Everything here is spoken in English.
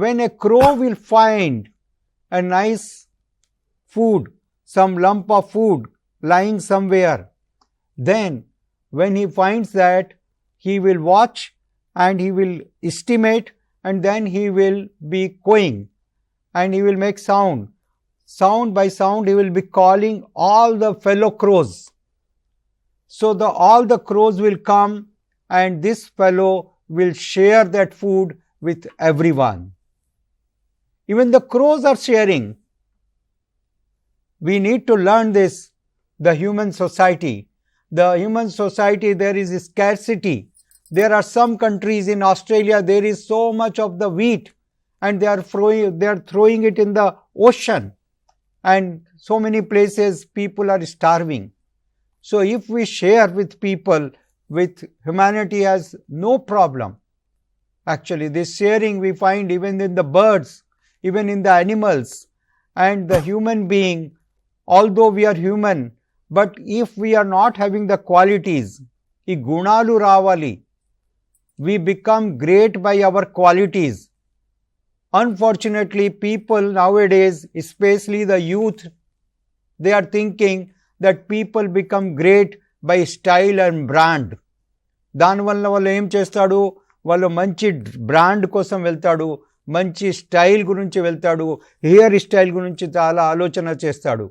When a crow will find a nice food, some lump of food lying somewhere, then when he finds that, he will watch and he will estimate, and then he will be cooing and he will make sound. Sound by sound he will be calling all the fellow crows. So all the crows will come and this fellow will share that food with everyone. Even the crows are sharing. We need to learn this, the human society. The human society, there is scarcity. There are some countries in Australia, there is so much of the wheat and they are throwing it in the ocean. And so many places people are starving. So if we share with people, with humanity has no problem. Actually, this sharing we find even in the birds, even in the animals, and the human being, although we are human, but if we are not having the qualities, ఈ గుణాలు రావాలి, we become great by our qualities. Unfortunately, people nowadays, especially the youth, they are thinking that people become great by style and brand. దానివల్ల వాళ్ళు ఏం చేస్తాడు, వాళ్ళు మంచి brand కోసం వెళ్తాడు, మంచి స్టైల్ గురించి వెళ్తాడు, హెయిర్ స్టైల్ గురించి చాలా ఆలోచన చేస్తాడు.